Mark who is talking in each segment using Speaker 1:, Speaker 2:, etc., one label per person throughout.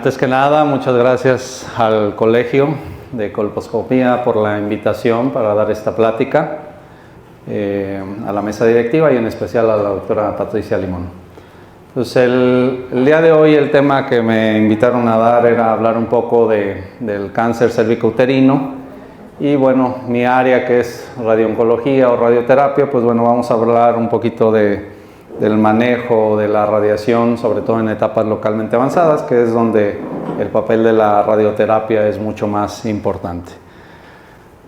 Speaker 1: Antes que nada, muchas gracias al Colegio de Colposcopía por la invitación para dar esta plática, a la mesa directiva y en especial a la doctora Patricia Limón. Pues el día de hoy el tema que me invitaron a dar era hablar un poco del cáncer cervicouterino y bueno, mi área que es radiooncología o radioterapia, pues bueno, vamos a hablar un poquito del manejo de la radiación, sobre todo en etapas localmente avanzadas, que es donde el papel de la radioterapia es mucho más importante.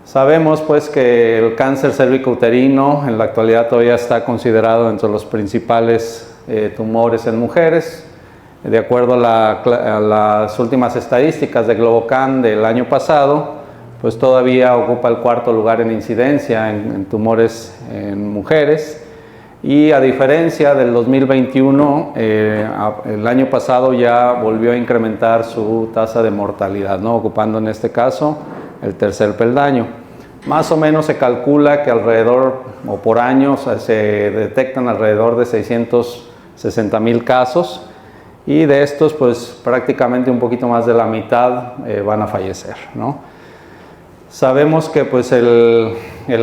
Speaker 1: Sabemos pues que el cáncer cervicouterino en la actualidad todavía está considerado entre los principales tumores en mujeres. De acuerdo a las últimas estadísticas de Globocan del año pasado, pues todavía ocupa el cuarto lugar en incidencia en tumores en mujeres. Y a diferencia del 2021, el año pasado ya volvió a incrementar su tasa de mortalidad, ¿no? Ocupando en este caso el tercer peldaño. Más o menos se calcula que alrededor, o por año, se detectan alrededor de 660,000 casos y de estos pues prácticamente un poquito más de la mitad van a fallecer, ¿no? Sabemos que pues el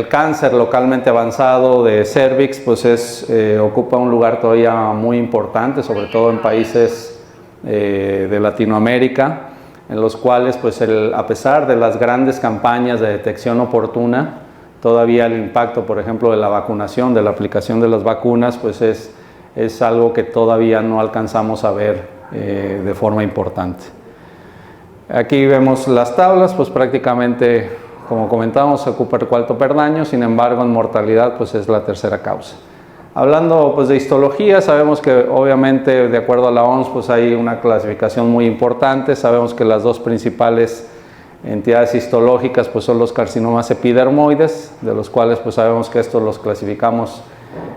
Speaker 1: cáncer localmente avanzado de cervix pues ocupa un lugar todavía muy importante, sobre todo en países de Latinoamérica, en los cuales pues a pesar de las grandes campañas de detección oportuna, todavía el impacto, por ejemplo, de la vacunación, de la aplicación de las vacunas, pues es algo que todavía no alcanzamos a ver de forma importante. Aquí vemos las tablas, pues prácticamente, como comentábamos, se ocupa el cuarto peldaño, sin embargo en mortalidad pues es la tercera causa. Hablando pues de histología, sabemos que obviamente de acuerdo a la OMS pues hay una clasificación muy importante. Sabemos que las dos principales entidades histológicas pues son los carcinomas epidermoides, de los cuales pues sabemos que estos los clasificamos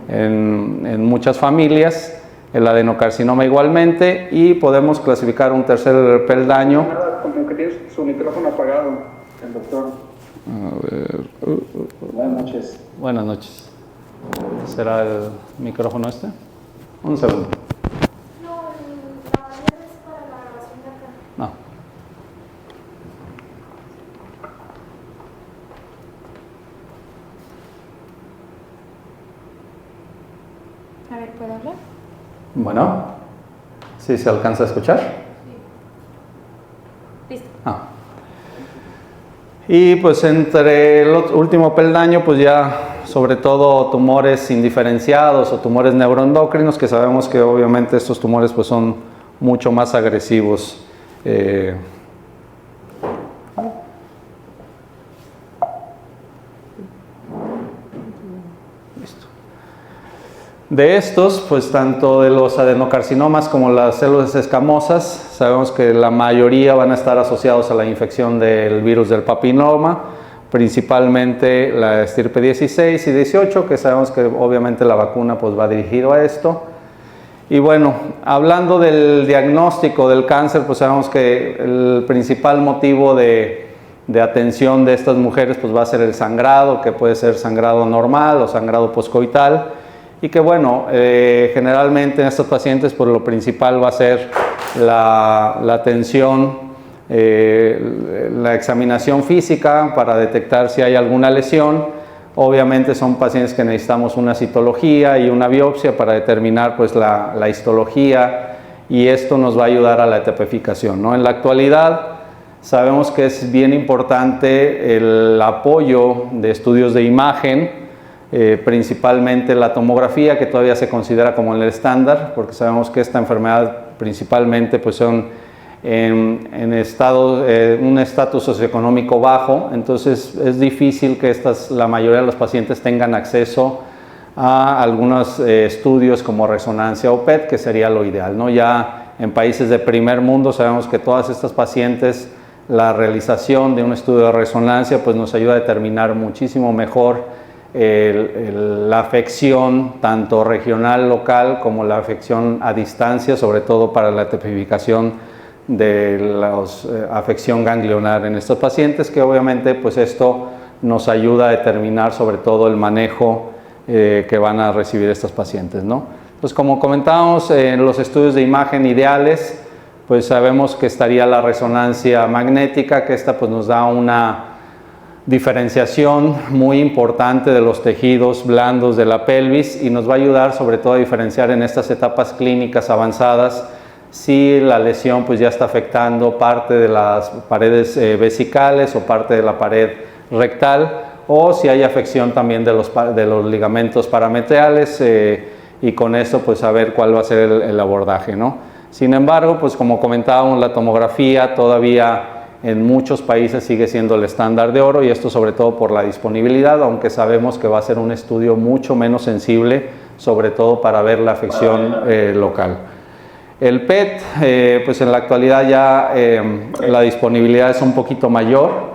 Speaker 1: en muchas familias, el adenocarcinoma igualmente, y podemos clasificar un tercer peldaño.
Speaker 2: Como que tienes su micrófono apagado, el doctor.
Speaker 1: A ver.
Speaker 2: Buenas noches.
Speaker 1: Buenas noches. ¿Será el micrófono este? Un segundo.
Speaker 3: No, la barrera es para la grabación de acá.
Speaker 1: No.
Speaker 3: A ver, ¿puedo hablar?
Speaker 1: Bueno, ¿sí se alcanza a escuchar?
Speaker 3: Listo.
Speaker 1: Y pues entre el último peldaño pues ya sobre todo tumores indiferenciados o tumores neuroendocrinos, que sabemos que obviamente estos tumores pues son mucho más agresivos. De estos, pues tanto de los adenocarcinomas como las células escamosas, sabemos que la mayoría van a estar asociados a la infección del virus del papiloma, principalmente la estirpe 16 y 18, que sabemos que obviamente la vacuna pues va dirigido a esto. Y bueno, hablando del diagnóstico del cáncer, pues sabemos que el principal motivo de atención de estas mujeres pues va a ser el sangrado, que puede ser sangrado normal o sangrado poscoital. Y que bueno, generalmente en estos pacientes pues lo principal va a ser la atención, la examinación física para detectar si hay alguna lesión. Obviamente son pacientes que necesitamos una citología y una biopsia para determinar pues la histología, y esto nos va a ayudar a la tipificación, ¿no? En la actualidad sabemos que es bien importante el apoyo de estudios de imagen, principalmente la tomografía, que todavía se considera como el estándar, porque sabemos que esta enfermedad principalmente pues son en un estatus socioeconómico bajo, entonces es difícil que la mayoría de los pacientes tengan acceso a algunos estudios como resonancia o PET, que sería lo ideal, ¿no? Ya en países de primer mundo sabemos que todas estas pacientes, la realización de un estudio de resonancia pues nos ayuda a determinar muchísimo mejor la afección tanto regional, local, como la afección a distancia, sobre todo para la tipificación de la afección ganglionar en estos pacientes, que obviamente pues esto nos ayuda a determinar sobre todo el manejo que van a recibir estos pacientes, ¿no? Pues como comentábamos, en los estudios de imagen ideales pues sabemos que estaría la resonancia magnética, que esta pues nos da una diferenciación muy importante de los tejidos blandos de la pelvis y nos va a ayudar sobre todo a diferenciar en estas etapas clínicas avanzadas si la lesión pues ya está afectando parte de las paredes vesicales o parte de la pared rectal, o si hay afección también de los ligamentos parametriales, y con eso pues saber cuál va a ser el abordaje, ¿no? Sin embargo, pues como comentábamos, la tomografía todavía en muchos países sigue siendo el estándar de oro, y esto sobre todo por la disponibilidad, aunque sabemos que va a ser un estudio mucho menos sensible, sobre todo para ver la afección local. El PET, pues en la actualidad ya la disponibilidad es un poquito mayor.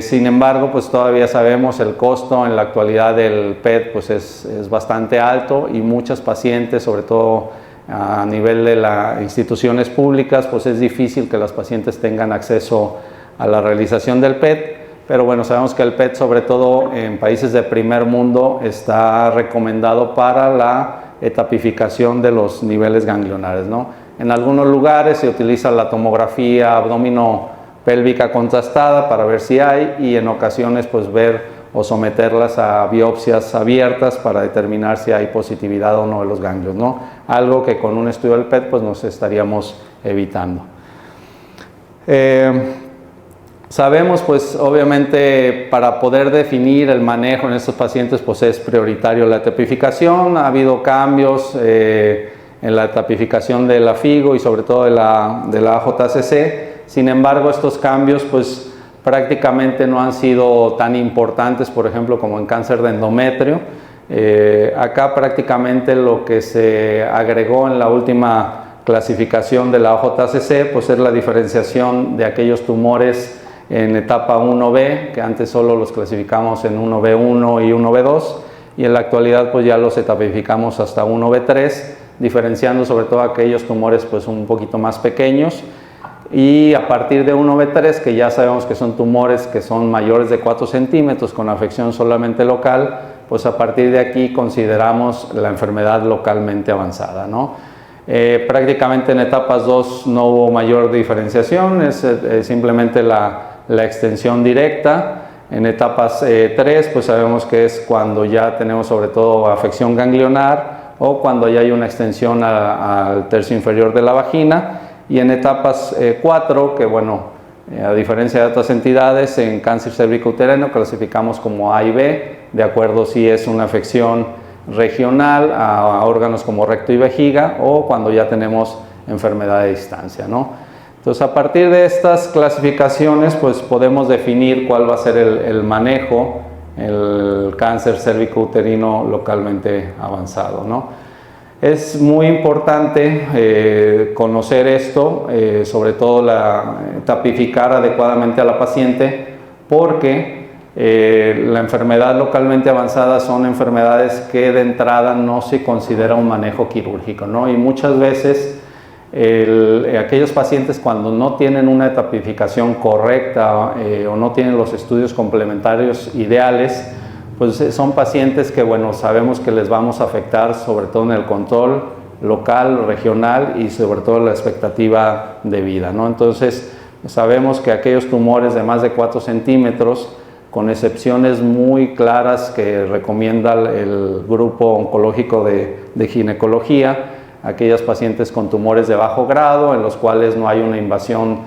Speaker 1: Sin embargo, pues todavía sabemos el costo en la actualidad del PET pues es bastante alto, y muchas pacientes, sobre todo a nivel de las instituciones públicas, pues es difícil que las pacientes tengan acceso a la realización del PET, pero bueno, sabemos que el PET, sobre todo en países de primer mundo, está recomendado para la etapificación de los niveles ganglionares, ¿no? En algunos lugares se utiliza la tomografía abdominopélvica contrastada para ver si hay, y en ocasiones pues ver o someterlas a biopsias abiertas para determinar si hay positividad o no de los ganglios, ¿no? Algo que con un estudio del PET pues nos estaríamos evitando. Sabemos pues obviamente para poder definir el manejo en estos pacientes pues es prioritario la etapificación. Ha habido cambios en la etapificación de la FIGO y sobre todo de la AJCC. Sin embargo, estos cambios pues prácticamente no han sido tan importantes, por ejemplo, como en cáncer de endometrio. Acá prácticamente lo que se agregó en la última clasificación de la AJCC pues es la diferenciación de aquellos tumores en etapa 1B, que antes solo los clasificamos en 1B1 y 1B2, y en la actualidad pues ya los etapificamos hasta 1B3, diferenciando sobre todo aquellos tumores pues un poquito más pequeños. Y a partir de 1B3, que ya sabemos que son tumores que son mayores de 4 centímetros con afección solamente local, pues a partir de aquí consideramos la enfermedad localmente avanzada, ¿no? Prácticamente en etapas 2 no hubo mayor diferenciación, es simplemente la extensión directa. En etapas 3 pues sabemos que es cuando ya tenemos sobre todo afección ganglionar o cuando ya hay una extensión al tercio inferior de la vagina. Y en etapas 4, que bueno, a diferencia de otras entidades, en cáncer cervicouterino clasificamos como A y B, de acuerdo si es una afección regional a órganos como recto y vejiga, o cuando ya tenemos enfermedad de distancia, ¿no? Entonces, a partir de estas clasificaciones, pues podemos definir cuál va a ser el manejo, el cáncer cervicouterino localmente avanzado, ¿no? Es muy importante conocer esto, sobre todo tapificar adecuadamente a la paciente, porque la enfermedad localmente avanzada son enfermedades que de entrada no se considera un manejo quirúrgico, ¿no? Y muchas veces aquellos pacientes cuando no tienen una tapificación correcta o no tienen los estudios complementarios ideales, pues son pacientes que, bueno, sabemos que les vamos a afectar sobre todo en el control local, regional y sobre todo la expectativa de vida, ¿no? Entonces, sabemos que aquellos tumores de más de 4 centímetros, con excepciones muy claras que recomienda el grupo oncológico de ginecología, aquellas pacientes con tumores de bajo grado, en los cuales no hay una invasión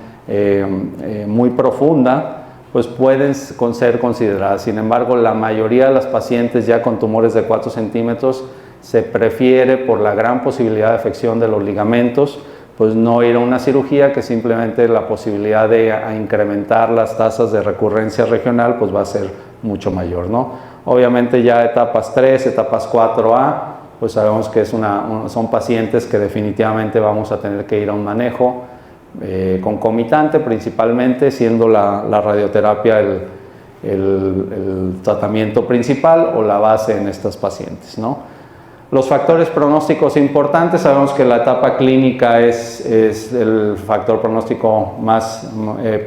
Speaker 1: muy profunda, pues pueden ser consideradas. Sin embargo, la mayoría de las pacientes ya con tumores de 4 centímetros se prefiere, por la gran posibilidad de afección de los ligamentos, pues no ir a una cirugía, que simplemente la posibilidad de incrementar las tasas de recurrencia regional pues va a ser mucho mayor, ¿no? Obviamente ya etapas 3, etapas 4A, pues sabemos que son pacientes que definitivamente vamos a tener que ir a un manejo concomitante, principalmente siendo la radioterapia el tratamiento principal o la base en estas pacientes, ¿no? Los factores pronósticos importantes, sabemos que la etapa clínica es el factor pronóstico más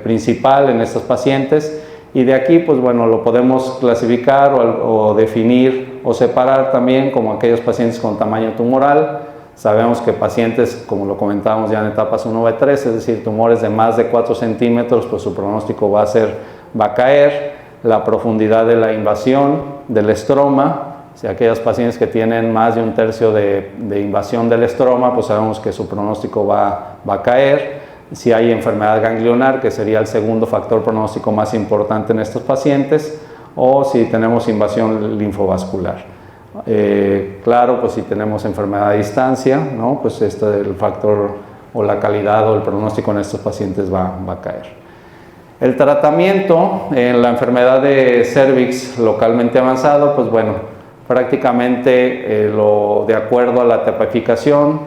Speaker 1: principal en estos pacientes, y de aquí pues bueno, lo podemos clasificar o definir o separar también como aquellos pacientes con tamaño tumoral, Sabemos que pacientes, como lo comentábamos ya en etapas 1B3, es decir, tumores de más de 4 centímetros, pues su pronóstico va a caer. La profundidad de la invasión del estroma, si aquellas pacientes que tienen más de 1/3 de invasión del estroma, pues sabemos que su pronóstico va a caer. Si hay enfermedad ganglionar, que sería el segundo factor pronóstico más importante en estos pacientes, o si tenemos invasión linfovascular. Claro, pues si tenemos enfermedad a distancia, ¿no? Pues el factor o la calidad o el pronóstico en estos pacientes va a caer. El tratamiento en la enfermedad de cervix localmente avanzado, pues bueno, prácticamente de acuerdo a la tipificación,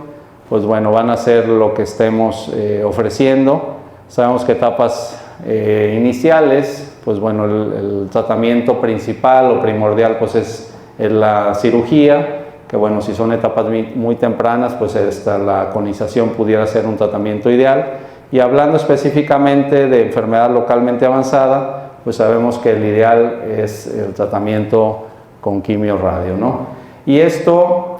Speaker 1: pues bueno, van a ser lo que estemos ofreciendo. Sabemos que etapas iniciales, pues bueno, el tratamiento principal o primordial pues es la cirugía, que bueno, si son etapas muy tempranas, pues la conización pudiera ser un tratamiento ideal. Y hablando específicamente de enfermedad localmente avanzada, pues sabemos que el ideal es el tratamiento con quimio-radio, ¿no? Y esto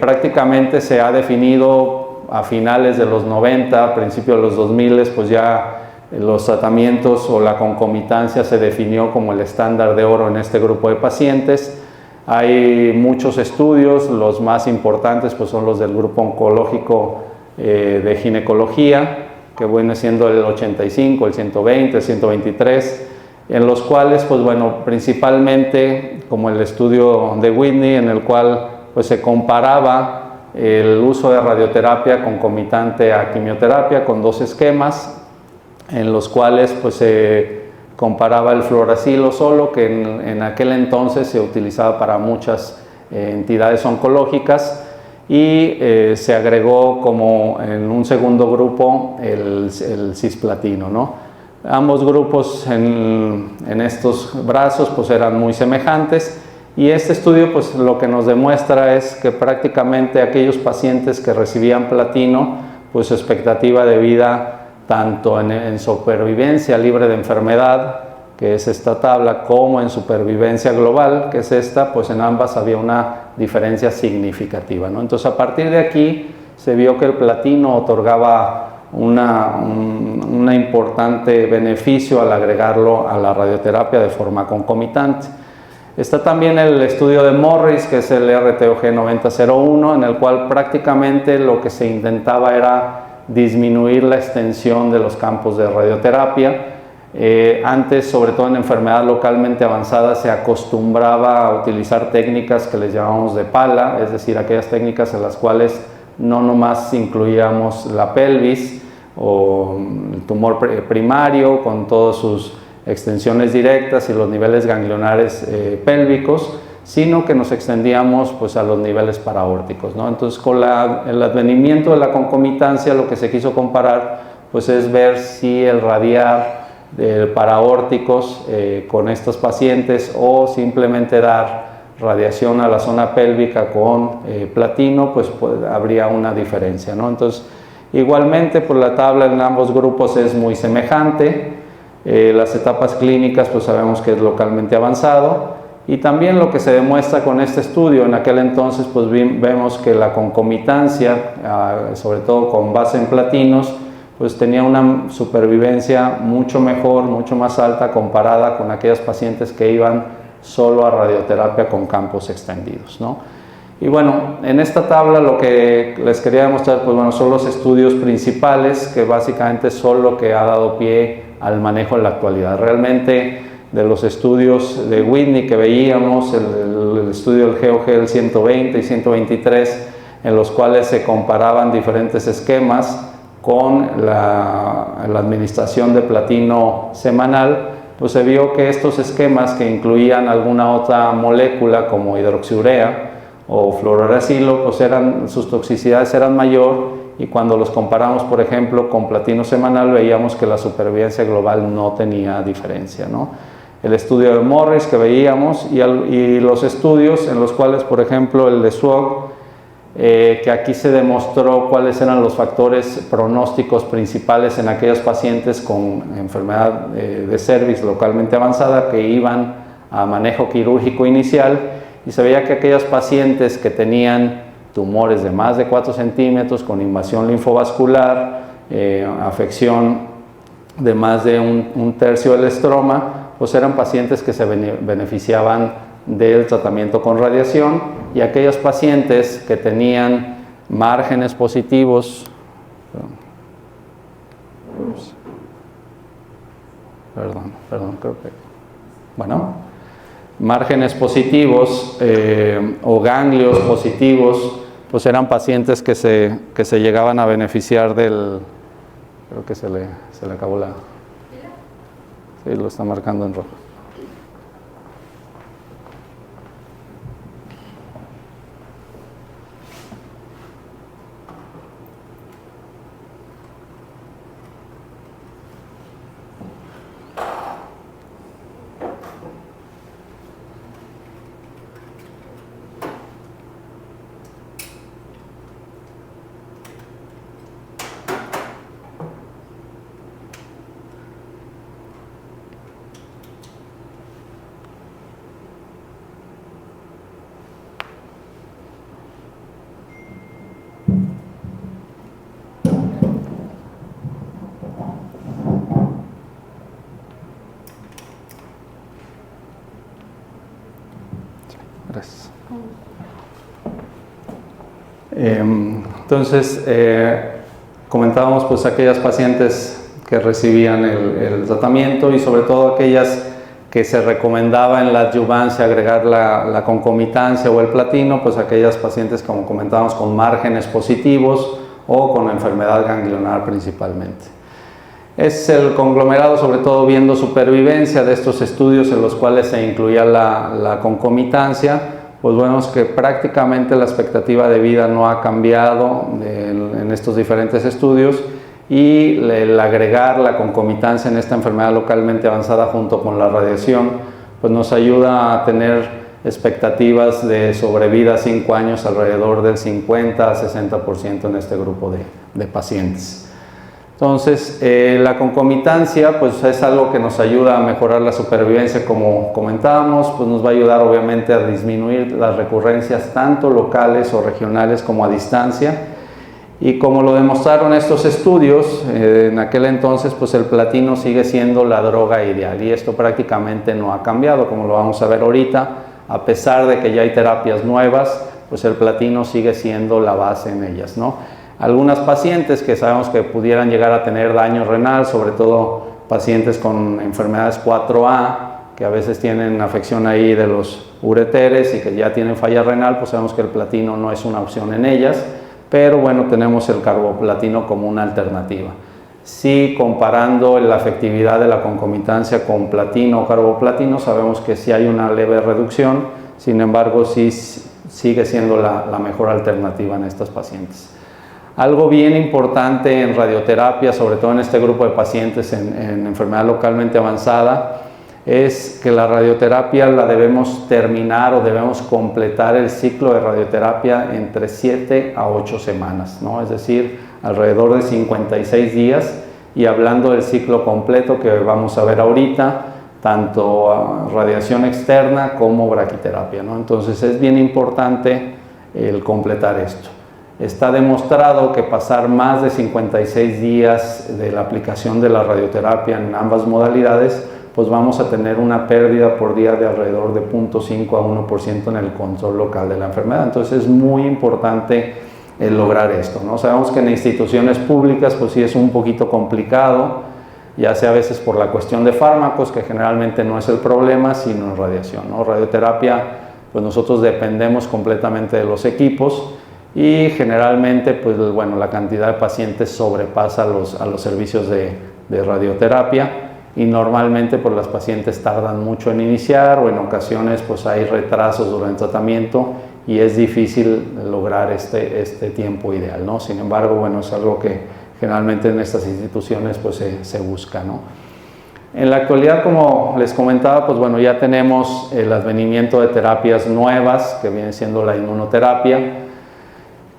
Speaker 1: prácticamente se ha definido a finales de los 90, principios de los 2000, pues ya los tratamientos o la concomitancia se definió como el estándar de oro en este grupo de pacientes. Hay muchos estudios, los más importantes pues son los del grupo oncológico de ginecología, que viene siendo el 85, el 120, el 123, en los cuales pues bueno, principalmente como el estudio de Whitney, en el cual pues se comparaba el uso de radioterapia concomitante a quimioterapia con 2 esquemas, en los cuales pues se comparaba el fluoracilo solo, que en aquel entonces se utilizaba para muchas entidades oncológicas, y se agregó como en un segundo grupo el cisplatino, ¿no? Ambos grupos en estos brazos pues eran muy semejantes, y este estudio pues lo que nos demuestra es que prácticamente aquellos pacientes que recibían platino, pues su expectativa de vida tanto en supervivencia libre de enfermedad, que es esta tabla, como en supervivencia global, que es esta, pues en ambas había una diferencia significativa, ¿no? Entonces a partir de aquí se vio que el platino otorgaba un importante beneficio al agregarlo a la radioterapia de forma concomitante. Está también el estudio de Morris, que es el RTOG 9001, en el cual prácticamente lo que se intentaba era disminuir la extensión de los campos de radioterapia. Antes, sobre todo en enfermedad localmente avanzada, se acostumbraba a utilizar técnicas que les llamamos de pala, es decir, aquellas técnicas en las cuales no nomás incluíamos la pelvis o el tumor primario con todas sus extensiones directas y los niveles ganglionares pélvicos, sino que nos extendíamos pues a los niveles paraórticos, ¿no? Entonces con el advenimiento de la concomitancia lo que se quiso comparar pues es ver si el radiar paraórticos con estos pacientes o simplemente dar radiación a la zona pélvica con platino, pues habría una diferencia, ¿no? Entonces igualmente pues la tabla en ambos grupos es muy semejante. Las etapas clínicas pues sabemos que es localmente avanzado. Y también lo que se demuestra con este estudio, en aquel entonces pues vemos que la concomitancia, sobre todo con base en platinos, pues tenía una supervivencia mucho mejor, mucho más alta comparada con aquellos pacientes que iban solo a radioterapia con campos extendidos, ¿no? Y bueno, en esta tabla lo que les quería demostrar pues bueno, son los estudios principales, que básicamente son lo que ha dado pie al manejo en la actualidad. Realmente de los estudios de Whitney que veíamos, el estudio del GOG del 120 y 123, en los cuales se comparaban diferentes esquemas con la administración de platino semanal, pues se vio que estos esquemas que incluían alguna otra molécula como hidroxiurea o fluoracilo, pues sus toxicidades eran mayor, y cuando los comparamos, por ejemplo, con platino semanal, veíamos que la supervivencia global no tenía diferencia, ¿no? El estudio de Morris que veíamos y los estudios en los cuales, por ejemplo, el de Swog, que aquí se demostró cuáles eran los factores pronósticos principales en aquellos pacientes con enfermedad de cervix localmente avanzada que iban a manejo quirúrgico inicial, y se veía que aquellos pacientes que tenían tumores de más de 4 centímetros con invasión linfovascular, afección de más de un tercio del estroma, pues eran pacientes que se beneficiaban del tratamiento con radiación, y aquellos pacientes que tenían márgenes positivos, márgenes positivos o ganglios positivos, pues eran pacientes que se llegaban a beneficiar del... Creo que se le acabó la... Sí, lo está marcando en rojo. Gracias. Entonces, comentábamos pues aquellas pacientes que recibían el tratamiento, y sobre todo aquellas que se recomendaba en la adyuvancia agregar la concomitancia o el platino, pues aquellas pacientes, como comentábamos, con márgenes positivos o con enfermedad ganglionar principalmente. Es el conglomerado, sobre todo viendo supervivencia de estos estudios en los cuales se incluía la concomitancia, pues vemos que prácticamente la expectativa de vida no ha cambiado en estos diferentes estudios, y el agregar la concomitancia en esta enfermedad localmente avanzada junto con la radiación, pues nos ayuda a tener expectativas de sobrevida a 5 años alrededor del 50 a 60% en este grupo de pacientes. Entonces, la concomitancia pues es algo que nos ayuda a mejorar la supervivencia, como comentábamos, pues nos va a ayudar obviamente a disminuir las recurrencias tanto locales o regionales como a distancia, y como lo demostraron estos estudios, en aquel entonces pues el platino sigue siendo la droga ideal, y esto prácticamente no ha cambiado, como lo vamos a ver ahorita. A pesar de que ya hay terapias nuevas, pues el platino sigue siendo la base en ellas, ¿no? Algunas pacientes que sabemos que pudieran llegar a tener daño renal, sobre todo pacientes con enfermedades 4A, que a veces tienen afección ahí de los ureteres y que ya tienen falla renal, pues sabemos que el platino no es una opción en ellas, pero bueno, tenemos el carboplatino como una alternativa. Sí, comparando la efectividad de la concomitancia con platino o carboplatino, sabemos que sí hay una leve reducción, sin embargo sí sigue siendo la mejor alternativa en estas pacientes. Algo bien importante en radioterapia, sobre todo en este grupo de pacientes en enfermedad localmente avanzada, es que la radioterapia la debemos terminar o debemos completar el ciclo de radioterapia entre 7 a 8 semanas, ¿no? Es decir, alrededor de 56 días, y hablando del ciclo completo que vamos a ver ahorita, tanto radiación externa como braquiterapia, ¿no? Entonces es bien importante el completar esto. Está demostrado que pasar más de 56 días de la aplicación de la radioterapia en ambas modalidades, pues vamos a tener una pérdida por día de alrededor de 0.5 a 1% en el control local de la enfermedad. Entonces es muy importante lograr esto, ¿no? Sabemos que en instituciones públicas pues sí es un poquito complicado, ya sea a veces por la cuestión de fármacos, que generalmente no es el problema, sino en radiación, ¿no? Radioterapia, pues nosotros dependemos completamente de los equipos, y generalmente pues bueno, la cantidad de pacientes sobrepasa a los servicios de radioterapia, y normalmente pues las pacientes tardan mucho en iniciar, o en ocasiones pues hay retrasos durante el tratamiento y es difícil lograr este tiempo ideal, ¿no? Sin embargo, bueno, es algo que generalmente en estas instituciones pues se busca, ¿no? En la actualidad, como les comentaba, pues bueno, ya tenemos el advenimiento de terapias nuevas, que viene siendo la inmunoterapia,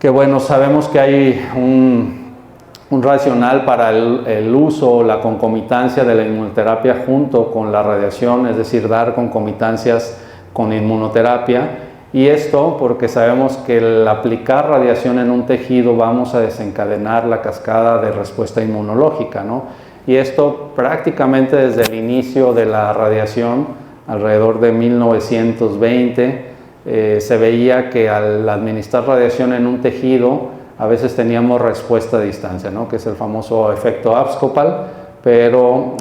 Speaker 1: que bueno, sabemos que hay un racional para el uso o la concomitancia de la inmunoterapia junto con la radiación, es decir, dar concomitancias con inmunoterapia, Y esto porque sabemos que al aplicar radiación en un tejido vamos a desencadenar la cascada de respuesta inmunológica, ¿no? Y esto prácticamente desde el inicio de la radiación, alrededor de 1920, se veía que al administrar radiación en un tejido a veces teníamos respuesta a distancia, ¿no? Que es el famoso efecto Abskopal, pero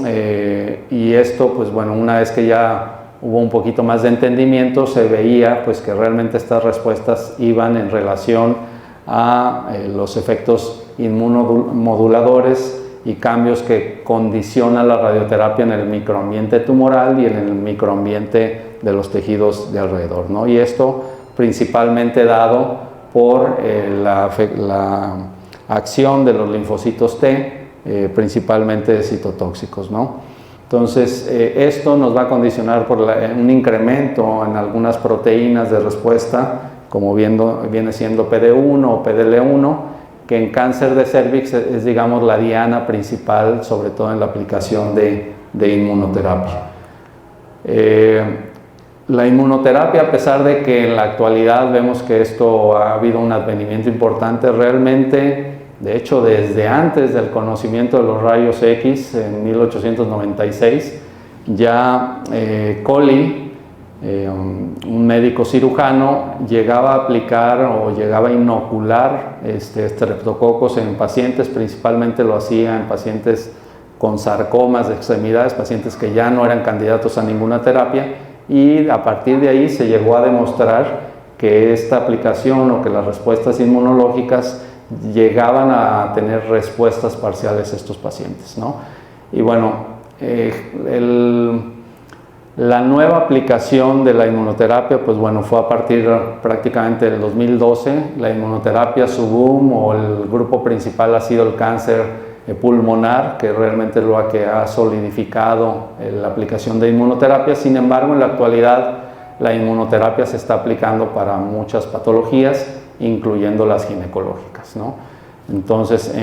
Speaker 1: y esto pues bueno, una vez que ya hubo un poquito más de entendimiento, se veía pues que realmente estas respuestas iban en relación a los efectos inmunomoduladores y cambios que condicionan la radioterapia en el microambiente tumoral y en el microambiente de los tejidos de alrededor, ¿no? Y esto principalmente dado por la acción de los linfocitos T, principalmente citotóxicos, ¿no? Entonces, esto nos va a condicionar por un incremento en algunas proteínas de respuesta, como viene siendo PD1 o PDL1, que en cáncer de cervix es, digamos, la diana principal, sobre todo en la aplicación de inmunoterapia. La inmunoterapia, a pesar de que en la actualidad vemos que esto ha habido un advenimiento importante, realmente, de hecho, desde antes del conocimiento de los rayos X, en 1896, ya Colli, un médico cirujano, llegaba a aplicar o llegaba a inocular estreptococos en pacientes, principalmente lo hacía en pacientes con sarcomas de extremidades, pacientes que ya no eran candidatos a ninguna terapia, y a partir de ahí se llegó a demostrar que esta aplicación o que las respuestas inmunológicas llegaban a tener respuestas parciales a estos pacientes, ¿no? Y bueno, la nueva aplicación de la inmunoterapia, pues bueno, fue a partir prácticamente del 2012. La inmunoterapia, su boom o el grupo principal ha sido el cáncer pulmonar, que realmente es lo que ha solidificado la aplicación de inmunoterapia. Sin embargo, en la actualidad la inmunoterapia se está aplicando para muchas patologías, incluyendo las ginecológicas, ¿no? Entonces,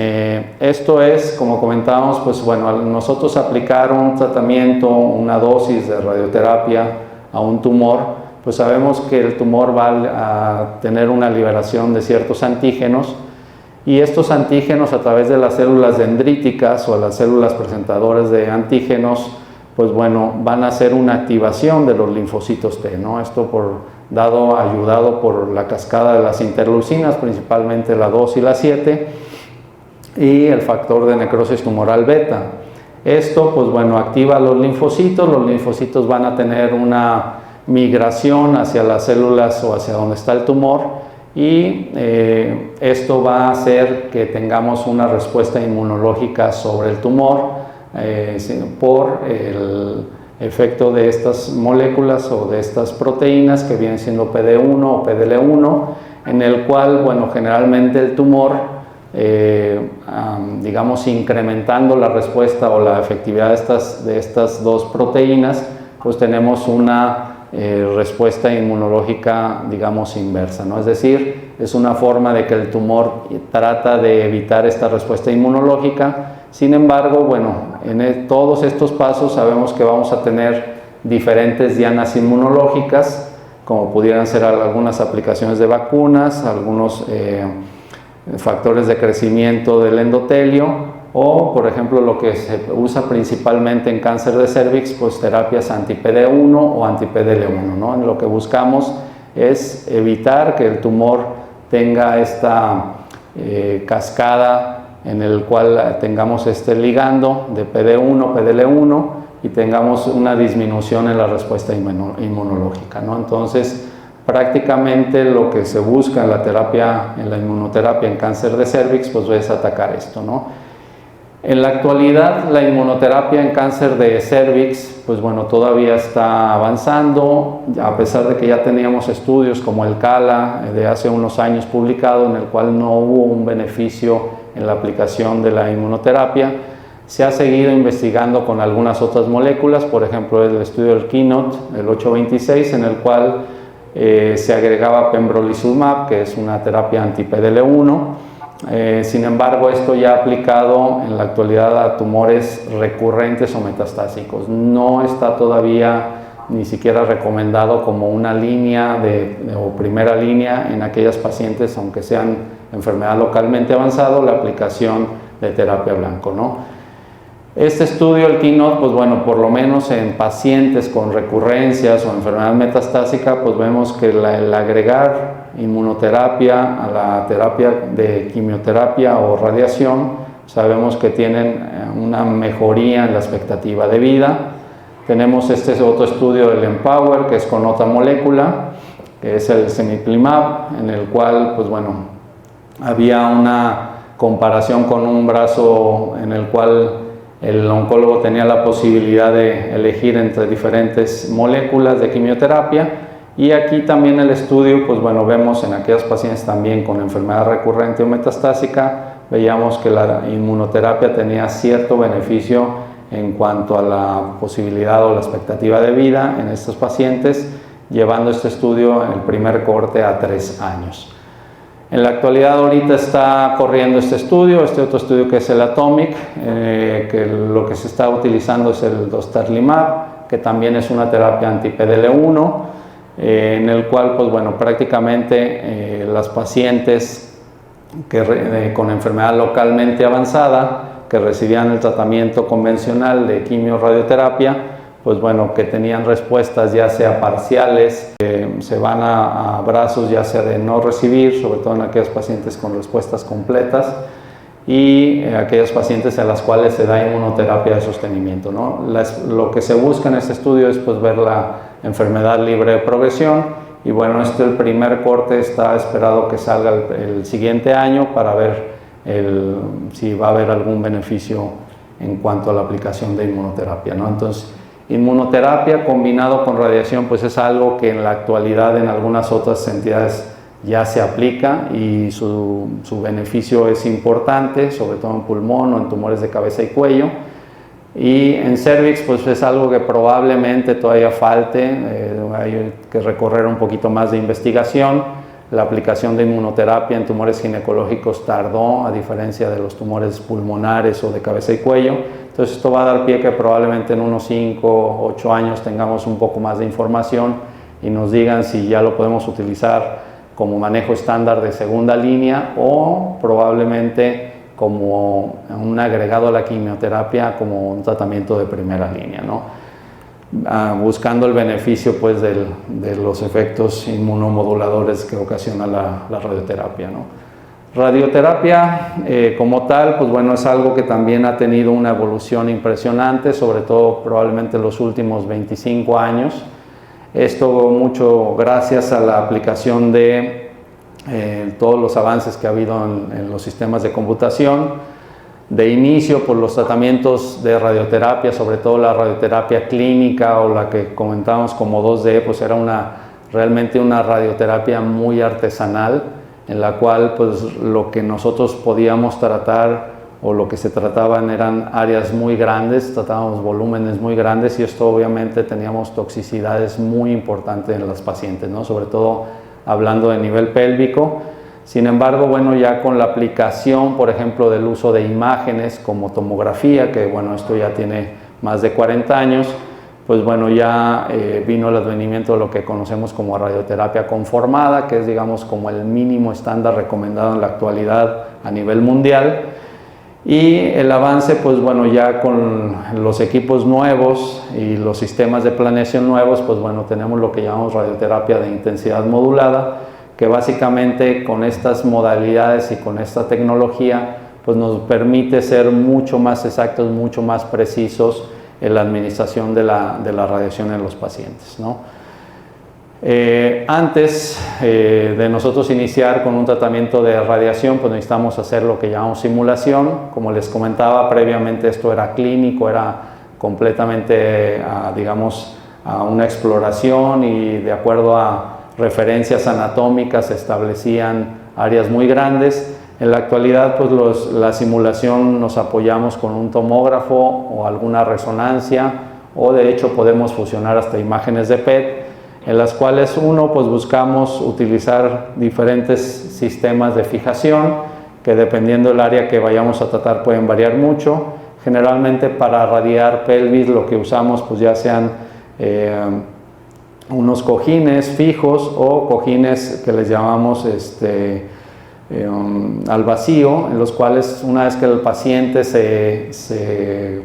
Speaker 1: esto es, como comentábamos, pues bueno, al nosotros aplicar un tratamiento, una dosis de radioterapia a un tumor, pues sabemos que el tumor va a tener una liberación de ciertos antígenos, y estos antígenos, a través de las células dendríticas o las células presentadoras de antígenos, pues bueno, van a hacer una activación de los linfocitos T, ¿no? Esto ayudado por la cascada de las interleucinas, principalmente la 2 y la 7, y el factor de necrosis tumoral beta. Esto, pues bueno, activa los linfocitos van a tener una migración hacia las células o hacia donde está el tumor, y esto va a hacer que tengamos una respuesta inmunológica sobre el tumor por el efecto de estas moléculas o de estas proteínas que vienen siendo PD1 o PDL1, en el cual, bueno, generalmente el tumor, digamos, incrementando la respuesta o la efectividad de estas dos proteínas, pues tenemos una respuesta inmunológica, digamos, inversa, ¿no? Es decir, es una forma de que el tumor trata de evitar esta respuesta inmunológica. Sin embargo, bueno, en todos estos pasos sabemos que vamos a tener diferentes dianas inmunológicas, como pudieran ser algunas aplicaciones de vacunas, algunos factores de crecimiento del endotelio, o por ejemplo lo que se usa principalmente en cáncer de cervix, pues terapias anti-PD1 o anti-PDL1, ¿no? Lo que buscamos es evitar que el tumor tenga esta cascada en el cual tengamos este ligando de PD1, PDL1 y tengamos una disminución en la respuesta inmunológica, ¿no? Entonces, prácticamente lo que se busca en la inmunoterapia en cáncer de cervix, pues es atacar esto, ¿no? En la actualidad, la inmunoterapia en cáncer de cervix, pues bueno, todavía está avanzando, a pesar de que ya teníamos estudios como el CALA de hace unos años publicado, en el cual no hubo un beneficio en la aplicación de la inmunoterapia. Se ha seguido investigando con algunas otras moléculas, por ejemplo el estudio del Keynote, el 826, en el cual se agregaba pembrolizumab, que es una terapia anti-PDL1. Sin embargo, esto ya aplicado en la actualidad a tumores recurrentes o metastásicos. No está todavía ni siquiera recomendado como una línea o primera línea en aquellas pacientes, aunque sean enfermedad localmente avanzada, la aplicación de terapia blanco, ¿no? Este estudio, el Keynote, pues bueno, por lo menos en pacientes con recurrencias o enfermedad metastásica, pues vemos que el agregar inmunoterapia a la terapia de quimioterapia o radiación, sabemos que tienen una mejoría en la expectativa de vida. Tenemos este otro estudio del Empower, que es con otra molécula, que es el Cemiplimab, en el cual, pues bueno, había una comparación con un brazo en el cual el oncólogo tenía la posibilidad de elegir entre diferentes moléculas de quimioterapia, y aquí también el estudio, pues bueno, vemos en aquellos pacientes también con enfermedad recurrente o metastásica, veíamos que la inmunoterapia tenía cierto beneficio en cuanto a la posibilidad o la expectativa de vida en estos pacientes, llevando este estudio en el primer corte a 3 años. En la actualidad ahorita está corriendo este otro estudio que es el Atomic, que lo que se está utilizando es el dostarlimab, que también es una terapia anti-PDL1, en el cual, pues bueno, prácticamente las pacientes con enfermedad localmente avanzada, que recibían el tratamiento convencional de quimio-radioterapia, pues bueno, que tenían respuestas ya sea parciales, se van a brazos ya sea de no recibir, sobre todo en aquellos pacientes con respuestas completas, y aquellos pacientes a las cuales se da inmunoterapia de sostenimiento, ¿no? Lo que se busca en este estudio es pues ver la enfermedad libre de progresión, y bueno, el primer corte está esperado que salga el siguiente año para ver si va a haber algún beneficio en cuanto a la aplicación de inmunoterapia, ¿no? Entonces, inmunoterapia combinado con radiación, pues es algo que en la actualidad en algunas otras entidades ya se aplica, y su beneficio es importante, sobre todo en pulmón o en tumores de cabeza y cuello. Y en cervix, pues es algo que probablemente todavía falte, hay que recorrer un poquito más de investigación. La aplicación de inmunoterapia en tumores ginecológicos tardó, a diferencia de los tumores pulmonares o de cabeza y cuello. Entonces esto va a dar pie que probablemente en unos 5 o 8 años tengamos un poco más de información y nos digan si ya lo podemos utilizar como manejo estándar de segunda línea o probablemente como un agregado a la quimioterapia como un tratamiento de primera línea, ¿no? Buscando el beneficio pues de los efectos inmunomoduladores que ocasiona la radioterapia, ¿no? Radioterapia como tal, pues bueno, es algo que también ha tenido una evolución impresionante, sobre todo probablemente en los últimos 25 años. Esto mucho gracias a la aplicación de todos los avances que ha habido en los sistemas de computación. De inicio, por los tratamientos de radioterapia, sobre todo la radioterapia clínica o la que comentábamos como 2D, pues era realmente una radioterapia muy artesanal, en la cual pues lo que nosotros podíamos tratar o lo que se trataban eran áreas muy grandes, tratábamos volúmenes muy grandes, y esto obviamente teníamos toxicidades muy importantes en los pacientes, ¿no? Sobre todo hablando de nivel pélvico. Sin embargo, bueno, ya con la aplicación, por ejemplo, del uso de imágenes como tomografía, que bueno, esto ya tiene más de 40 años, pues bueno, ya vino el advenimiento de lo que conocemos como radioterapia conformada, que es, digamos, como el mínimo estándar recomendado en la actualidad a nivel mundial. Y el avance, pues bueno, ya con los equipos nuevos y los sistemas de planeación nuevos, pues bueno, tenemos lo que llamamos radioterapia de intensidad modulada, que básicamente con estas modalidades y con esta tecnología pues nos permite ser mucho más exactos, mucho más precisos en la administración de la radiación en los pacientes, ¿no? Antes de nosotros iniciar con un tratamiento de radiación, pues necesitamos hacer lo que llamamos simulación. Como les comentaba previamente, esto era clínico, era completamente, digamos, a una exploración, y de acuerdo a referencias anatómicas se establecían áreas muy grandes. En la actualidad, pues la simulación nos apoyamos con un tomógrafo o alguna resonancia, o de hecho podemos fusionar hasta imágenes de PET, en las cuales pues buscamos utilizar diferentes sistemas de fijación que, dependiendo del área que vayamos a tratar, pueden variar mucho. Generalmente para radiar pelvis lo que usamos pues ya sean unos cojines fijos o cojines que les llamamos al vacío, en los cuales una vez que el paciente se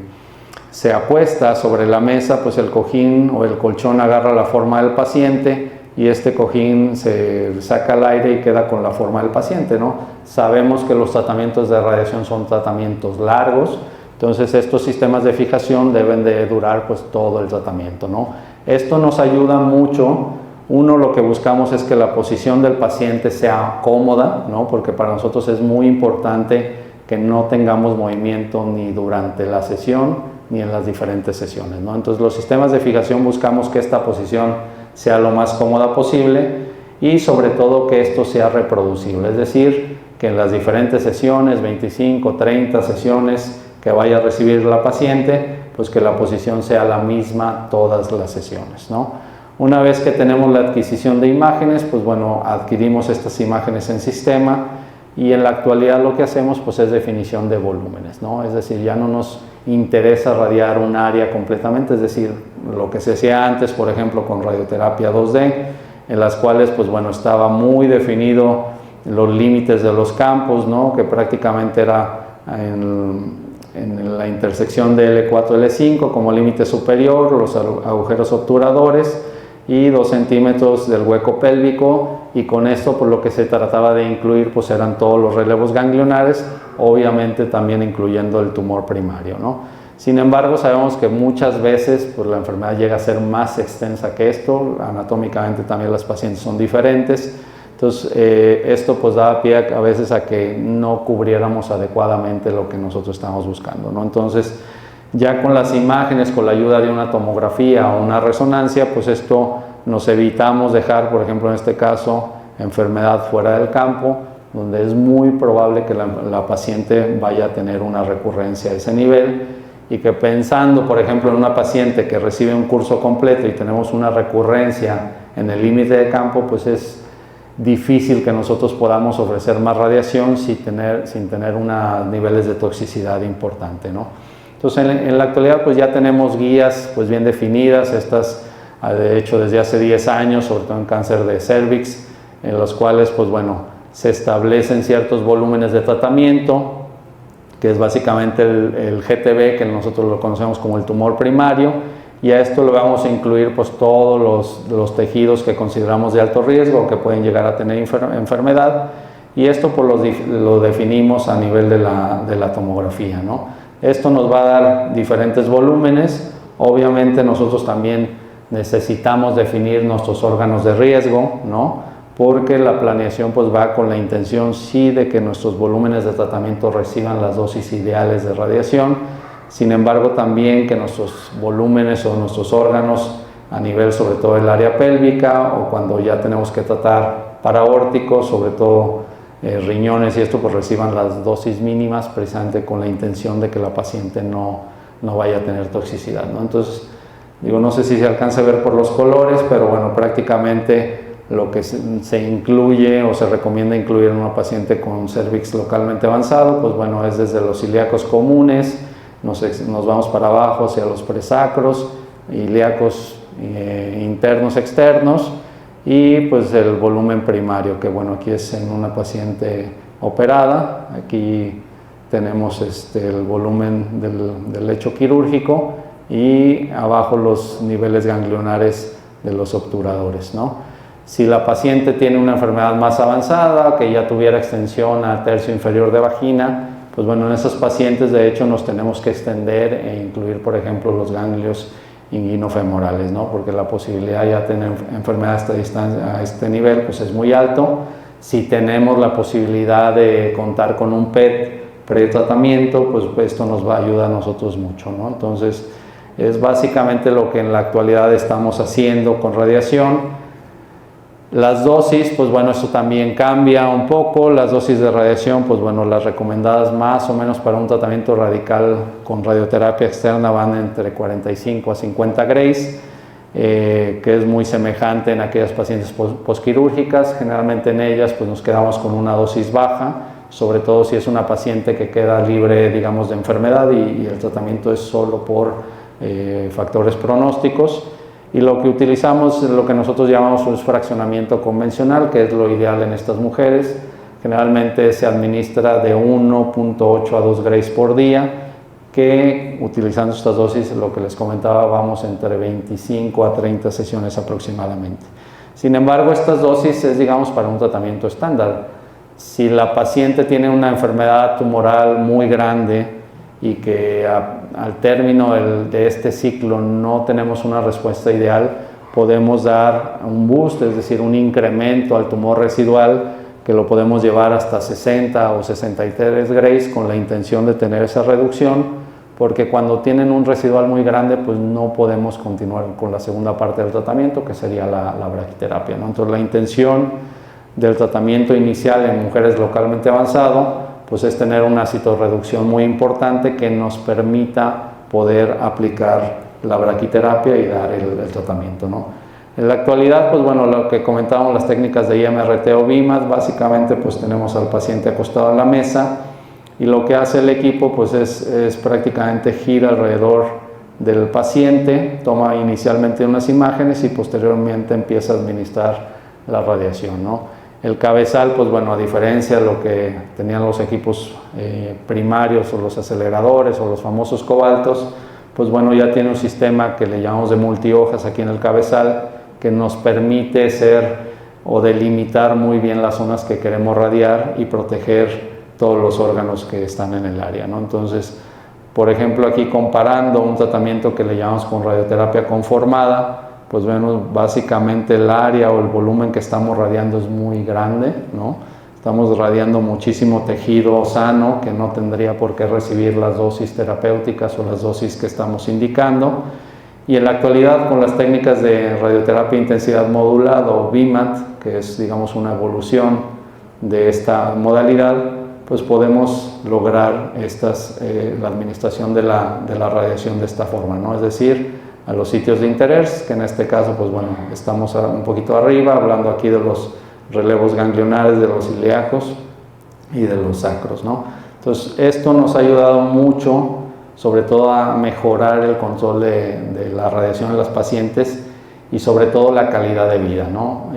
Speaker 1: acuesta sobre la mesa, pues el cojín o el colchón agarra la forma del paciente y este cojín se saca al aire y queda con la forma del paciente, ¿no? Sabemos que los tratamientos de radiación son tratamientos largos, entonces estos sistemas de fijación deben de durar pues todo el tratamiento, ¿no? Esto nos ayuda mucho. Uno, lo que buscamos es que la posición del paciente sea cómoda, ¿no? Porque para nosotros es muy importante que no tengamos movimiento ni durante la sesión ni en las diferentes sesiones, ¿no? Entonces los sistemas de fijación buscamos que esta posición sea lo más cómoda posible y sobre todo que esto sea reproducible, es decir, que en las diferentes sesiones, 25, 30 sesiones que vaya a recibir la paciente, pues que la posición sea la misma todas las sesiones, ¿no? Una vez que tenemos la adquisición de imágenes, pues bueno, adquirimos estas imágenes en sistema y en la actualidad lo que hacemos pues es definición de volúmenes, ¿no? Es decir, ya no nos interesa radiar un área completamente, es decir, lo que se hacía antes, por ejemplo, con radioterapia 2D, en las cuales pues bueno, estaba muy definido los límites de los campos, ¿no? Que prácticamente era en la intersección de L4 y L5 como límite superior, los agujeros obturadores y 2 centímetros del hueco pélvico, y con esto pues lo que se trataba de incluir pues eran todos los relevos ganglionares, obviamente también incluyendo el tumor primario, ¿no? Sin embargo, sabemos que muchas veces pues la enfermedad llega a ser más extensa que esto, anatómicamente también las pacientes son diferentes, entonces esto pues daba pie a veces a que no cubriéramos adecuadamente lo que nosotros estamos buscando, ¿no? Entonces ya con las imágenes, con la ayuda de una tomografía o una resonancia, pues esto nos evitamos dejar, por ejemplo en este caso, enfermedad fuera del campo, donde es muy probable que la paciente vaya a tener una recurrencia a ese nivel, y que pensando, por ejemplo, en una paciente que recibe un curso completo y tenemos una recurrencia en el límite de campo, pues es difícil que nosotros podamos ofrecer más radiación sin tener unos niveles de toxicidad importante, ¿no? Entonces en la actualidad pues ya tenemos guías pues bien definidas, estas de hecho desde hace 10 años, sobre todo en cáncer de cervix, en los cuales pues bueno, se establecen ciertos volúmenes de tratamiento, que es básicamente el GTB, que nosotros lo conocemos como el tumor primario, y a esto le vamos a incluir pues todos los tejidos que consideramos de alto riesgo, que pueden llegar a tener enfermedad, y esto pues lo definimos a nivel de la tomografía, ¿no? Esto nos va a dar diferentes volúmenes. Obviamente nosotros también necesitamos definir nuestros órganos de riesgo, ¿no? Porque la planeación pues va con la intención sí de que nuestros volúmenes de tratamiento reciban las dosis ideales de radiación, sin embargo también que nuestros volúmenes o nuestros órganos a nivel sobre todo del área pélvica, o cuando ya tenemos que tratar paraórticos, sobre todo riñones y esto, pues reciban las dosis mínimas precisamente con la intención de que la paciente no vaya a tener toxicidad, ¿no? Entonces, digo, no sé si se alcanza a ver por los colores, pero bueno, prácticamente lo que se incluye o se recomienda incluir en una paciente con cervix localmente avanzado, pues bueno, es desde los ilíacos comunes, nos vamos para abajo hacia los presacros, ilíacos internos, externos, y pues el volumen primario, que bueno, aquí es en una paciente operada. Aquí tenemos el volumen del lecho quirúrgico y abajo los niveles ganglionares de los obturadores, ¿no? Si la paciente tiene una enfermedad más avanzada, que ya tuviera extensión al tercio inferior de vagina, pues bueno, en esos pacientes de hecho nos tenemos que extender e incluir, por ejemplo, los ganglios inguinofemorales, ¿no? Porque la posibilidad de ya tener enfermedad a este nivel pues es muy alto. Si tenemos la posibilidad de contar con un PET pretratamiento, pues esto nos va a ayudar a nosotros mucho, ¿no? Entonces es básicamente lo que en la actualidad estamos haciendo con radiación. Las dosis, pues bueno, esto también cambia un poco. Las dosis de radiación, pues bueno, las recomendadas más o menos para un tratamiento radical con radioterapia externa van entre 45 a 50 grays, que es muy semejante en aquellas pacientes posquirúrgicas. Generalmente en ellas pues nos quedamos con una dosis baja, sobre todo si es una paciente que queda libre, digamos, de enfermedad y el tratamiento es solo por factores pronósticos. y lo que utilizamos es lo que nosotros llamamos un fraccionamiento convencional, que es lo ideal en estas mujeres. Generalmente se administra de 1.8 a 2 grays por día, que utilizando estas dosis, lo que les comentaba, vamos entre 25 a 30 sesiones aproximadamente. Sin embargo, estas dosis es, digamos, para un tratamiento estándar. Si la paciente tiene una enfermedad tumoral muy grande y que al término de este ciclo no tenemos una respuesta ideal, podemos dar un boost, es decir, un incremento al tumor residual que lo podemos llevar hasta 60 o 63 grays con la intención de tener esa reducción, porque cuando tienen un residual muy grande, pues no podemos continuar con la segunda parte del tratamiento, que sería la braquiterapia, ¿no? Entonces, la intención del tratamiento inicial en mujeres localmente avanzado, pues es tener una citorreducción muy importante que nos permita poder aplicar la braquiterapia y dar el tratamiento, ¿no? En la actualidad, pues bueno, lo que comentábamos, las técnicas de IMRT o VIMAT, básicamente pues tenemos al paciente acostado en la mesa y lo que hace el equipo pues es prácticamente gira alrededor del paciente, toma inicialmente unas imágenes y posteriormente empieza a administrar la radiación, ¿no? El cabezal, pues bueno, a diferencia de lo que tenían los equipos primarios o los aceleradores o los famosos cobaltos, pues bueno, ya tiene un sistema que le llamamos de multihojas aquí en el cabezal, que nos permite ser o delimitar muy bien las zonas que queremos radiar y proteger todos los órganos que están en el área, ¿no? Entonces, por ejemplo, aquí comparando un tratamiento que le llamamos con radioterapia conformada, pues vemos básicamente el área o el volumen que estamos radiando es muy grande, ¿no? Estamos radiando muchísimo tejido sano que no tendría por qué recibir las dosis terapéuticas o las dosis que estamos indicando. Y en la actualidad, con las técnicas de radioterapia intensidad modulada o VIMAT, que es, digamos, una evolución de esta modalidad, pues podemos lograr la administración de la radiación de esta forma, ¿no? Es decir, a los sitios de interés, que en este caso, pues bueno, estamos un poquito arriba, hablando aquí de los relevos ganglionares, de los ilíacos y de los sacros, ¿no? Entonces, esto nos ha ayudado mucho, sobre todo a mejorar el control de la radiación en las pacientes y sobre todo la calidad de vida, ¿no?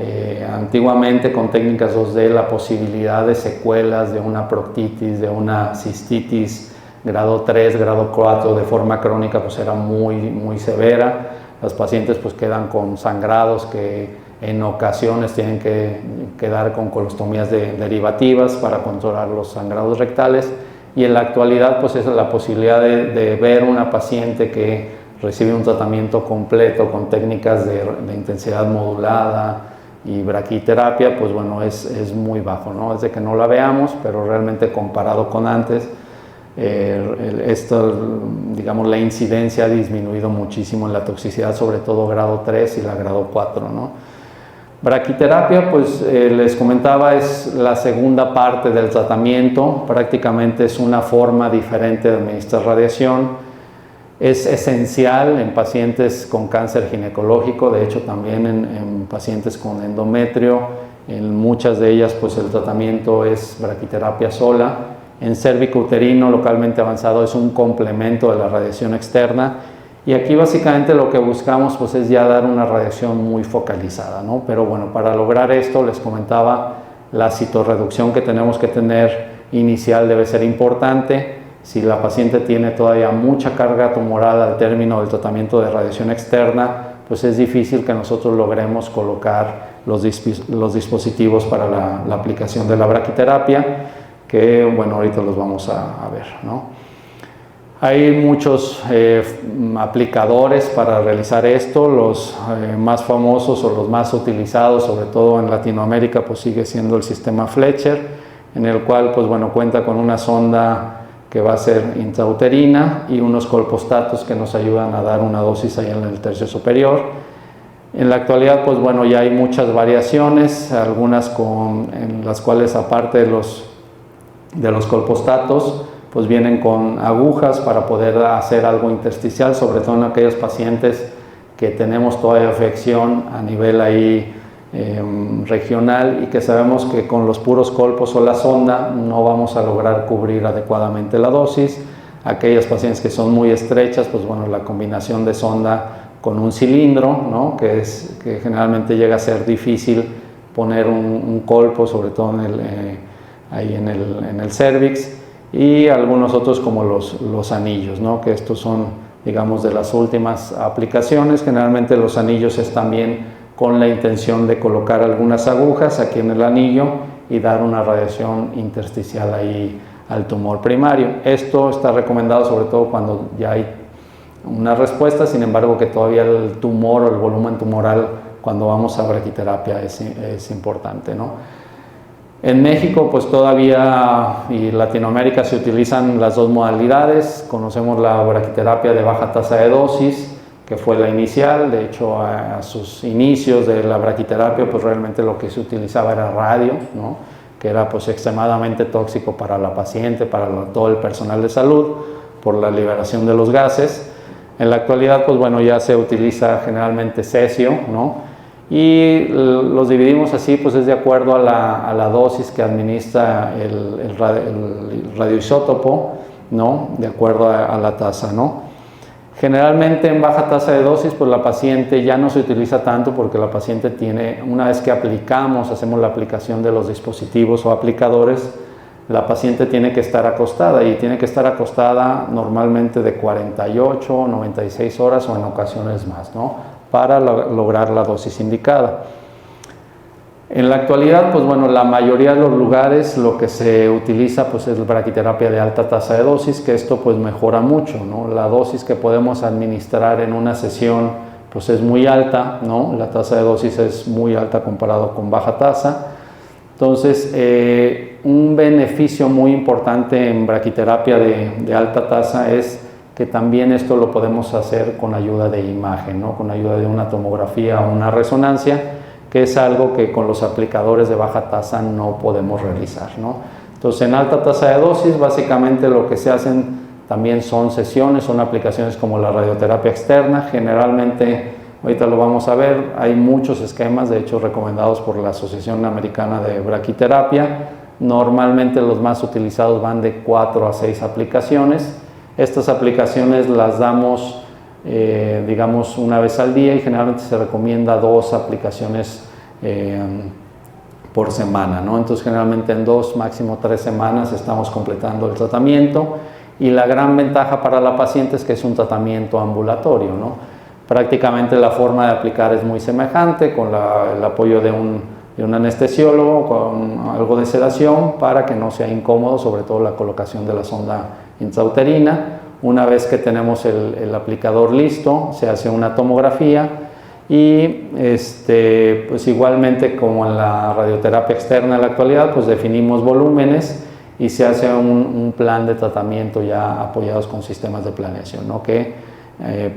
Speaker 1: Antiguamente con técnicas 2D la posibilidad de secuelas de una proctitis, de una cistitis grado 3, grado 4 de forma crónica pues era muy severa. Las pacientes pues quedan con sangrados que en ocasiones tienen que quedar con colostomías derivativas para controlar los sangrados rectales, y en la actualidad pues esa es la posibilidad de ver una paciente que recibe un tratamiento completo con técnicas de intensidad modulada y braquiterapia, pues bueno, es muy bajo, ¿no? Es de que no la veamos, pero realmente comparado con antes, digamos, la incidencia ha disminuido muchísimo en la toxicidad, sobre todo grado 3 y la grado 4, ¿no? Braquiterapia, pues les comentaba, es la segunda parte del tratamiento, prácticamente es una forma diferente de administrar radiación. Es esencial en pacientes con cáncer ginecológico, de hecho también en pacientes con endometrio, en muchas de ellas pues el tratamiento es braquiterapia sola. En cérvico-uterino localmente avanzado es un complemento de la radiación externa, y aquí básicamente lo que buscamos pues es ya dar una radiación muy focalizada, ¿no? Pero bueno, para lograr esto les comentaba, la citorreducción que tenemos que tener inicial debe ser importante. Si la paciente tiene todavía mucha carga tumoral al término del tratamiento de radiación externa, pues es difícil que nosotros logremos colocar los dispositivos para la aplicación de la braquiterapia, que bueno, ahorita los vamos a ver, ¿no? Hay muchos aplicadores para realizar esto. Los más famosos o los más utilizados, sobre todo en Latinoamérica, pues sigue siendo el sistema Fletcher, en el cual pues bueno, cuenta con una sonda que va a ser intrauterina y unos colpostatos que nos ayudan a dar una dosis ahí en el tercio superior. En la actualidad pues bueno, ya hay muchas variaciones, algunas en las cuales aparte de los colpostatos pues vienen con agujas para poder hacer algo intersticial, sobre todo en aquellos pacientes que tenemos todavía afección a nivel ahí regional, y que sabemos que con los puros colpos o la sonda no vamos a lograr cubrir adecuadamente la dosis. Aquellas pacientes que son muy estrechas, pues bueno, la combinación de sonda con un cilindro, ¿no? que generalmente llega a ser difícil poner un colpo, sobre todo ahí en el cervix, y algunos otros como los anillos, ¿no? que estos son, digamos, de las últimas aplicaciones. Generalmente los anillos es también con la intención de colocar algunas agujas aquí en el anillo y dar una radiación intersticial ahí al tumor primario. Esto está recomendado sobre todo cuando ya hay una respuesta, sin embargo que todavía el tumor o el volumen tumoral cuando vamos a braquiterapia es importante, ¿no? En México pues todavía y Latinoamérica se utilizan las dos modalidades. Conocemos la braquiterapia de baja tasa de dosis, que fue la inicial. De hecho, a sus inicios de la braquiterapia pues realmente lo que se utilizaba era radio, ¿no? que era pues extremadamente tóxico para la paciente, para todo el personal de salud, por la liberación de los gases. En la actualidad pues bueno, ya se utiliza generalmente cesio, ¿no? y los dividimos así, pues es de acuerdo a la dosis que administra el radioisótopo, ¿no? de acuerdo a la tasa, ¿no? Generalmente en baja tasa de dosis, pues la paciente ya no se utiliza tanto porque la paciente tiene, una vez que hacemos la aplicación de los dispositivos o aplicadores, la paciente tiene que estar acostada y tiene que estar acostada normalmente de 48, 96 horas o en ocasiones más, ¿no? para lograr la dosis indicada. En la actualidad, pues bueno, la mayoría de los lugares lo que se utiliza pues es braquiterapia de alta tasa de dosis, que esto pues mejora mucho, ¿no? La dosis que podemos administrar en una sesión pues es muy alta, ¿no? La tasa de dosis es muy alta comparado con baja tasa. Entonces, un beneficio muy importante en braquiterapia de alta tasa es que también esto lo podemos hacer con ayuda de imagen, ¿no? con ayuda de una tomografía o una resonancia, que es algo que con los aplicadores de baja tasa no podemos realizar, ¿no? Entonces, en alta tasa de dosis, básicamente lo que se hacen también son sesiones, son aplicaciones como la radioterapia externa. Generalmente, ahorita lo vamos a ver, hay muchos esquemas, de hecho recomendados por la Asociación Americana de Braquiterapia. Normalmente los más utilizados van de 4 a 6 aplicaciones. Estas aplicaciones las damos, digamos, una vez al día y generalmente se recomienda 2 aplicaciones por semana, ¿no? Entonces, generalmente en 2, máximo 3 semanas estamos completando el tratamiento, y la gran ventaja para la paciente es que es un tratamiento ambulatorio, ¿no? Prácticamente la forma de aplicar es muy semejante, con el apoyo de un anestesiólogo, con algo de sedación para que no sea incómodo, sobre todo la colocación de la sonda intrauterina. Una vez que tenemos el aplicador listo, se hace una tomografía y pues igualmente como en la radioterapia externa en la actualidad, pues definimos volúmenes y se hace un plan de tratamiento ya apoyados con sistemas de planeación, ¿no? que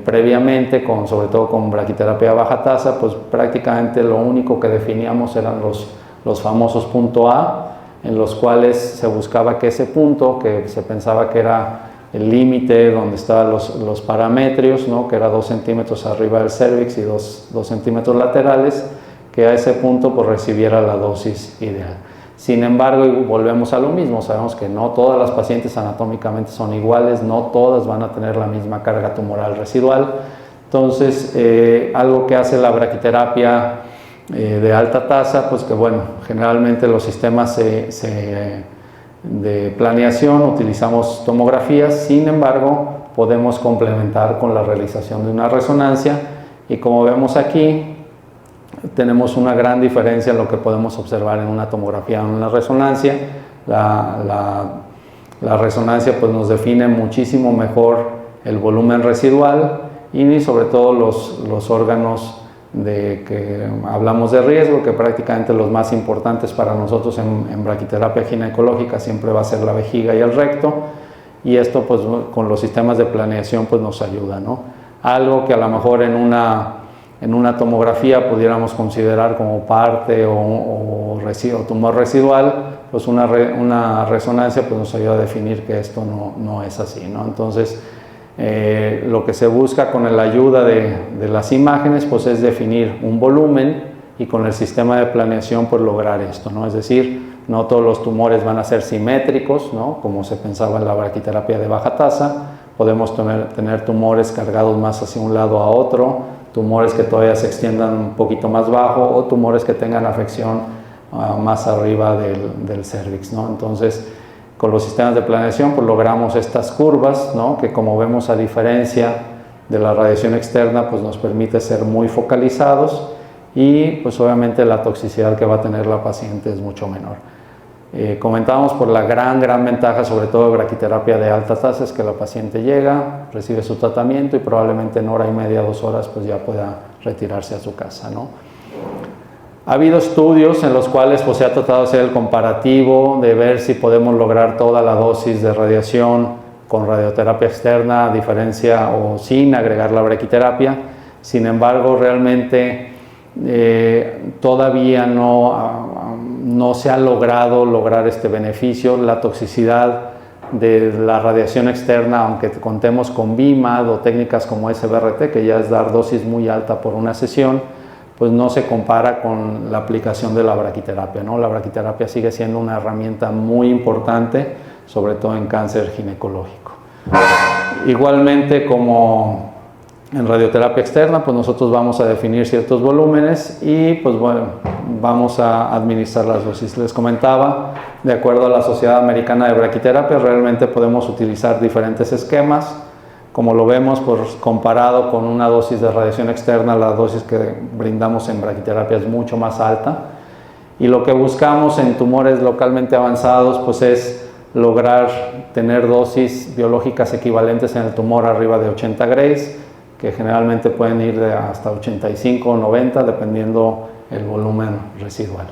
Speaker 1: previamente, sobre todo con braquiterapia a baja tasa, pues prácticamente lo único que definíamos eran los famosos punto A, en los cuales se buscaba que ese punto, que se pensaba que era el límite donde estaban los parametrios, ¿no? que era 2 centímetros arriba del cervix y 2 centímetros laterales, que a ese punto pues recibiera la dosis ideal. Sin embargo, volvemos a lo mismo, sabemos que no todas las pacientes anatómicamente son iguales, no todas van a tener la misma carga tumoral residual. Entonces, algo que hace la braquiterapia de alta tasa, pues que bueno, generalmente los sistemas de planeación utilizamos tomografías, sin embargo, podemos complementar con la realización de una resonancia, y como vemos aquí, tenemos una gran diferencia en lo que podemos observar en una tomografía o en una resonancia. La resonancia pues nos define muchísimo mejor el volumen residual y sobre todo los órganos de que hablamos de riesgo, que prácticamente los más importantes para nosotros en braquiterapia ginecológica siempre va a ser la vejiga y el recto, y esto pues con los sistemas de planeación pues nos ayuda, ¿no? Algo que a lo mejor en una tomografía pudiéramos considerar como parte o tumor residual, pues una resonancia pues nos ayuda a definir que esto no es así, ¿no? Entonces, lo que se busca con la ayuda de las imágenes pues es definir un volumen, y con el sistema de planeación pues lograr esto, ¿no? Es decir, no todos los tumores van a ser simétricos, ¿no? Como se pensaba en la braquiterapia de baja tasa, podemos tener tumores cargados más hacia un lado a otro, tumores que todavía se extiendan un poquito más bajo o tumores que tengan afección más arriba del cérvix, ¿no? Entonces, con los sistemas de planeación pues logramos estas curvas, ¿no? Que como vemos, a diferencia de la radiación externa, pues nos permite ser muy focalizados y pues obviamente la toxicidad que va a tener la paciente es mucho menor. Comentábamos por la gran ventaja, sobre todo de braquiterapia de alta tasa, es que la paciente llega, recibe su tratamiento y probablemente en hora y media, 2 horas, pues ya pueda retirarse a su casa, ¿no? Ha habido estudios en los cuales pues, se ha tratado de hacer el comparativo, de ver si podemos lograr toda la dosis de radiación con radioterapia externa, a diferencia o sin agregar la braquiterapia. Sin embargo, realmente todavía no se ha lograr este beneficio. La toxicidad de la radiación externa, aunque contemos con BIMAD o técnicas como SBRT, que ya es dar dosis muy alta por una sesión, pues no se compara con la aplicación de la braquiterapia, ¿no? La braquiterapia sigue siendo una herramienta muy importante, sobre todo en cáncer ginecológico. Igualmente, como en radioterapia externa, pues nosotros vamos a definir ciertos volúmenes y pues bueno, vamos a administrar las dosis. Les comentaba, de acuerdo a la Sociedad Americana de Braquiterapia, realmente podemos utilizar diferentes esquemas. Como lo vemos, pues comparado con una dosis de radiación externa, la dosis que brindamos en braquiterapia es mucho más alta. Y lo que buscamos en tumores localmente avanzados, pues es lograr tener dosis biológicas equivalentes en el tumor arriba de 80 grays, que generalmente pueden ir de hasta 85 o 90, dependiendo el volumen residual.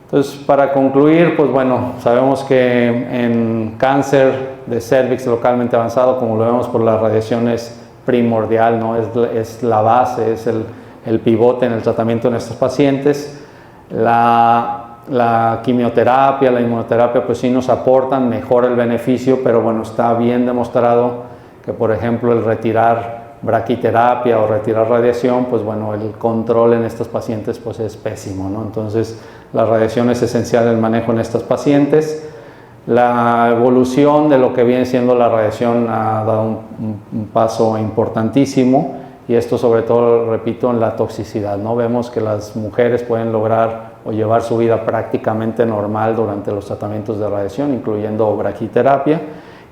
Speaker 1: Entonces, para concluir, pues bueno, sabemos que en cáncer de cervix localmente avanzado, como lo vemos por la radiación, es primordial, ¿no? Es la base, es el pivote en el tratamiento de nuestros pacientes. La quimioterapia, la inmunoterapia, pues sí nos aportan, mejora el beneficio, pero bueno, está bien demostrado que, por ejemplo, el retirar braquiterapia o retirar radiación, pues bueno, el control en estos pacientes pues es pésimo, ¿no? Entonces, la radiación es esencial en el manejo en estos pacientes. La evolución de lo que viene siendo la radiación ha dado un paso importantísimo, y esto sobre todo, repito, en la toxicidad, ¿no? Vemos que las mujeres pueden lograr o llevar su vida prácticamente normal durante los tratamientos de radiación, incluyendo braquiterapia,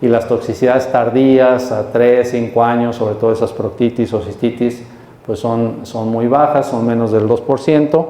Speaker 1: y las toxicidades tardías a 3, 5 años, sobre todo esas proctitis o cistitis, pues son muy bajas, son menos del 2%.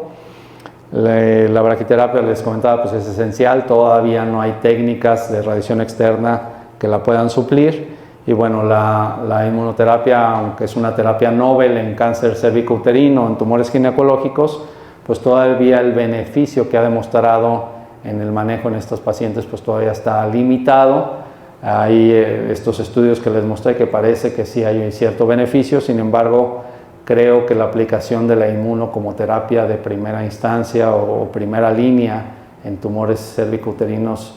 Speaker 1: La braquiterapia, les comentaba, pues es esencial, todavía no hay técnicas de radiación externa que la puedan suplir. Y bueno, la inmunoterapia, aunque es una terapia novel en cáncer cervicouterino, en tumores ginecológicos, pues todavía el beneficio que ha demostrado en el manejo en estos pacientes pues todavía está limitado. Hay estos estudios que les mostré que parece que sí hay cierto beneficio, sin embargo, creo que la aplicación de la inmuno como terapia de primera instancia o primera línea en tumores cervicouterinos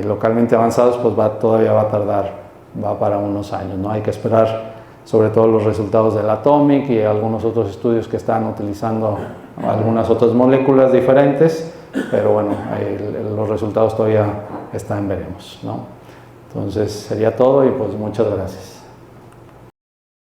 Speaker 1: localmente avanzados, pues todavía va a tardar, va para unos años, ¿no? Hay que esperar sobre todo los resultados del Atomic y algunos otros estudios que están utilizando algunas otras moléculas diferentes, pero bueno, los resultados todavía están en veremos, ¿no? Entonces sería todo y pues muchas gracias.